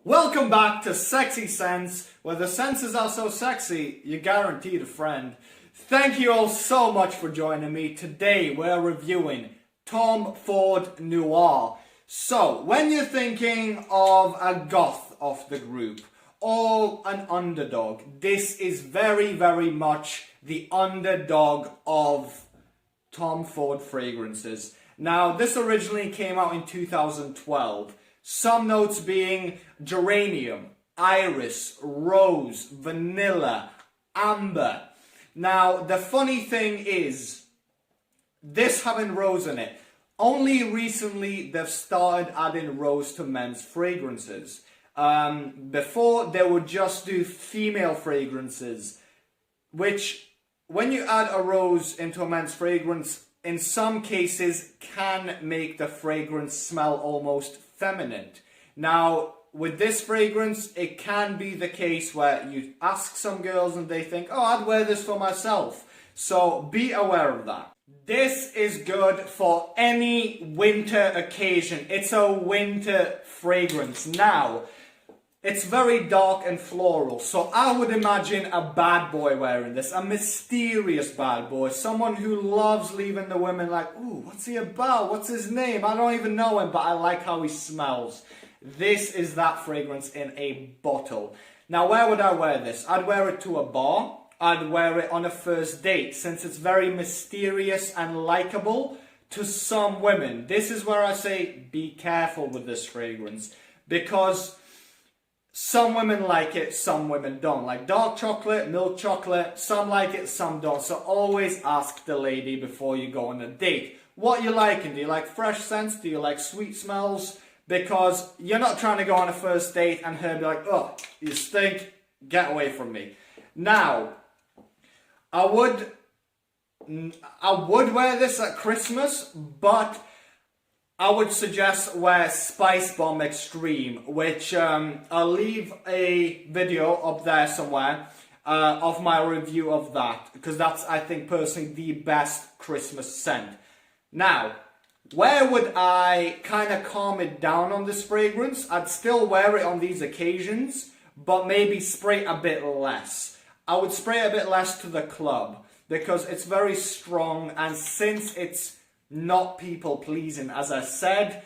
Welcome back to Sexy Sense, where the senses are so sexy, you're guaranteed a friend. Thank you all so much for joining me. Today we're reviewing Tom Ford Noir. So, when you're thinking of a goth of the group, or an underdog, this is very, very much the underdog of Tom Ford fragrances. Now, this originally came out in 2012. Some notes being geranium, iris, rose, vanilla, amber. Now, the funny thing is, this having rose in it, only recently they've started adding rose to men's fragrances. Before, they would just do female fragrances, which, when you add a rose into a men's fragrance, in some cases can make the fragrance smell almost feminine. Now, with this fragrance, it can be the case where you ask some girls and they think, oh, I'd wear this for myself. So be aware of that. This is good for any winter occasion. It's a winter fragrance. Now, it's very dark and floral, so I would imagine a bad boy wearing this, a mysterious bad boy, someone who loves leaving the women like, ooh, what's he about? What's his name? I don't even know him, but I like how he smells. This is that fragrance in a bottle. Now, where would I wear this? I'd wear it to a bar. I'd wear it on a first date, since it's very mysterious and likable to some women. This is where I say, be careful with this fragrance, because some women like it, some women don't. Like dark chocolate, milk chocolate, some like it, some don't. So always ask the lady before you go on a date what you're liking. Do you like fresh scents? Do you like sweet smells? Because you're not trying to go on a first date and her be like, oh, you stink, get away from me. Now, I would wear this at Christmas, but I would suggest wear Spice Bomb Extreme, which I'll leave a video up there somewhere of my review of that, because that's, I think, personally the best Christmas scent. Now, where would I kind of calm it down on this fragrance? I'd still wear it on these occasions, but maybe spray a bit less. I would spray a bit less to the club, because it's very strong, and since it's not people pleasing, as I said,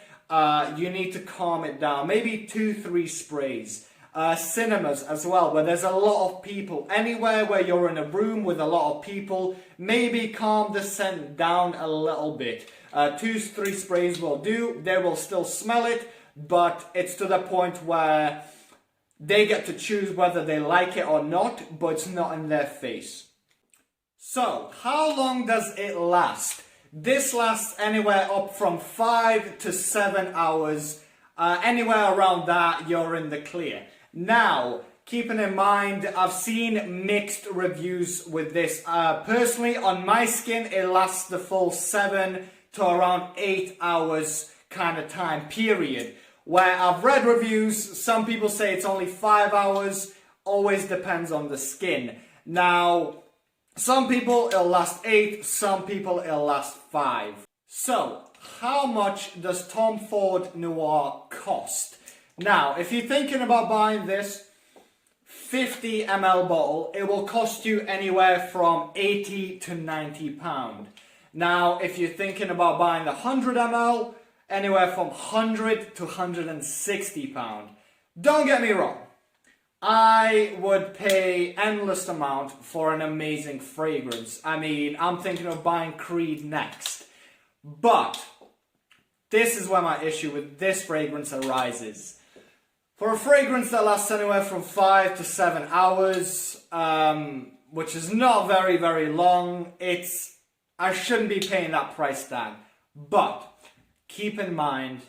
you need to calm it down. Maybe 2-3 sprays. Cinemas as well, where there's a lot of people. Anywhere where you're in a room with a lot of people, maybe calm the scent down a little bit. 2-3 sprays will do. They will still smell it, but it's to the point where they get to choose whether they like it or not, but it's not in their face. So, how long does it last? This lasts anywhere up from 5 to 7 hours. Anywhere around that, you're in the clear. Now, keeping in mind, I've seen mixed reviews with this. Personally, on my skin, it lasts the full 7 to around 8 hours kind of time period. Where I've read reviews, some people say it's only 5 hours. Always depends on the skin. Now, some people it'll last 8, some people it'll last 5. So, how much does Tom Ford Noir cost? Now, if you're thinking about buying this 50 ml bottle, it will cost you anywhere from 80 to 90 pound. Now, if you're thinking about buying the 100 ml, anywhere from 100 to 160 pound. Don't get me wrong. I would pay endless amount for an amazing fragrance. I mean, I'm thinking of buying Creed next. But this is where my issue with this fragrance arises. For a fragrance that lasts anywhere from 5 to 7 hours, which is not very, very long, I shouldn't be paying that price tag. But keep in mind,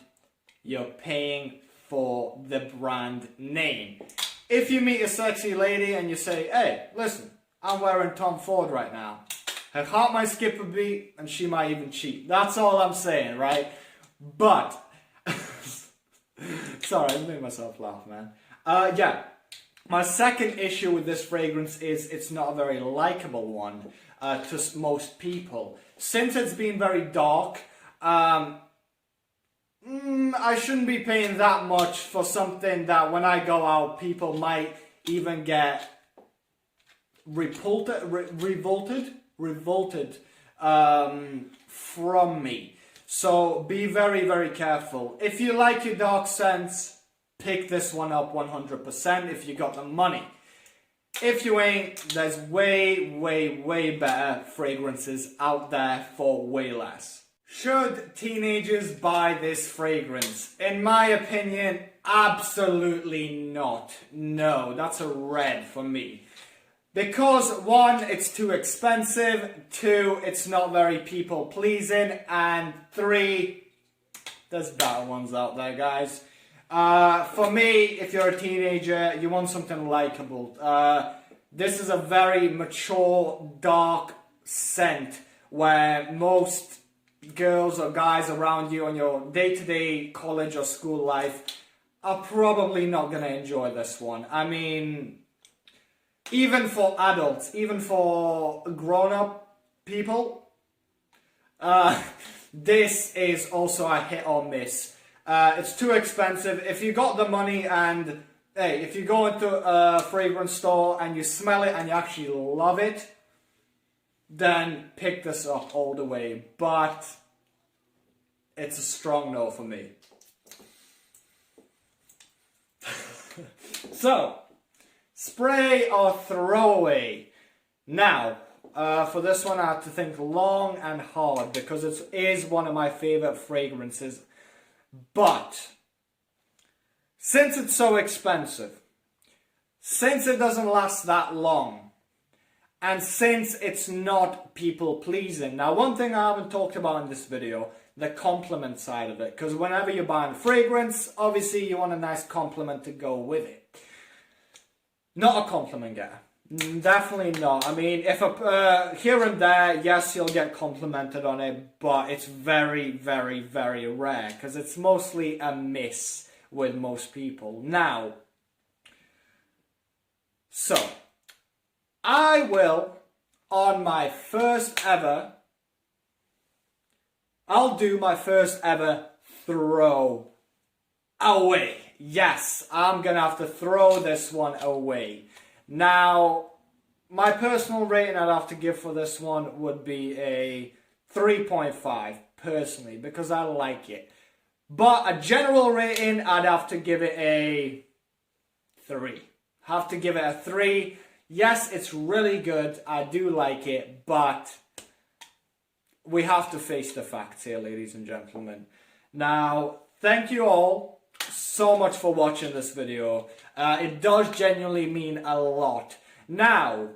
you're paying for the brand name. If you meet a sexy lady and you say, hey, listen, I'm wearing Tom Ford right now. Her heart might skip a beat and she might even cheat. That's all I'm saying, right? But, sorry, I made myself laugh, man. Yeah, my second issue with this fragrance is it's not a very likable one to most people. Since it's been very dark, I shouldn't be paying that much for something that when I go out, people might even get revolted from me. So be very, very careful. If you like your dark scents, pick this one up 100% if you got the money. If you ain't, there's way, way, way better fragrances out there for way less. Should teenagers buy this fragrance? In my opinion, absolutely not. No, that's a red for me. Because one, it's too expensive, two, it's not very people pleasing, and three, there's better ones out there, guys. For me, if you're a teenager, you want something likable. This is a very mature, dark scent where most girls or guys around you on your day-to-day college or school life are probably not going to enjoy this one. I mean, even for adults, even for grown-up people, this is also a hit or miss. It's too expensive. If you got the money and, hey, if you go into a fragrance store and you smell it and you actually love it, then pick this up all the way. But it's a strong no for me. So, spray or throw away? Now, for this one I had to think long and hard because it is one of my favorite fragrances. But, since it's so expensive, since it doesn't last that long, and since it's not people pleasing. Now, one thing I haven't talked about in this video, the compliment side of it. Because whenever you're buying fragrance, obviously you want a nice compliment to go with it. Not a compliment getter. Definitely not. I mean, if here and there, yes, you'll get complimented on it, but it's very, very, very rare. Because it's mostly a miss with most people. Now, so I will, on my first ever, I'll do my first ever throw away. Yes, I'm going to have to throw this one away. Now, my personal rating I'd have to give for this one would be a 3.5, personally, because I like it. But a general rating, I'd have to give it a 3. Have to give it a 3. Yes, it's really good. I do like it, but we have to face the facts here, ladies and gentlemen. Now, thank you all so much for watching this video. It does genuinely mean a lot. Now,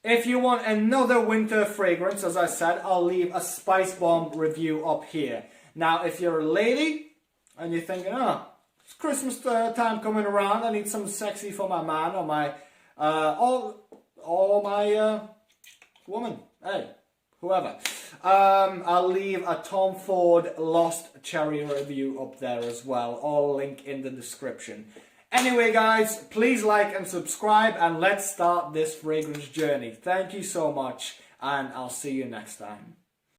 if you want another winter fragrance, as I said, I'll leave a Spice Bomb review up here. Now, if you're a lady and you're thinking, oh, it's Christmas time coming around, I need something sexy for my man or my or my woman, hey, whoever. I'll leave a Tom Ford Lost Cherry review up there as well, all link in the description. Anyway guys, please like and subscribe and let's start this fragrance journey. Thank you so much and I'll see you next time.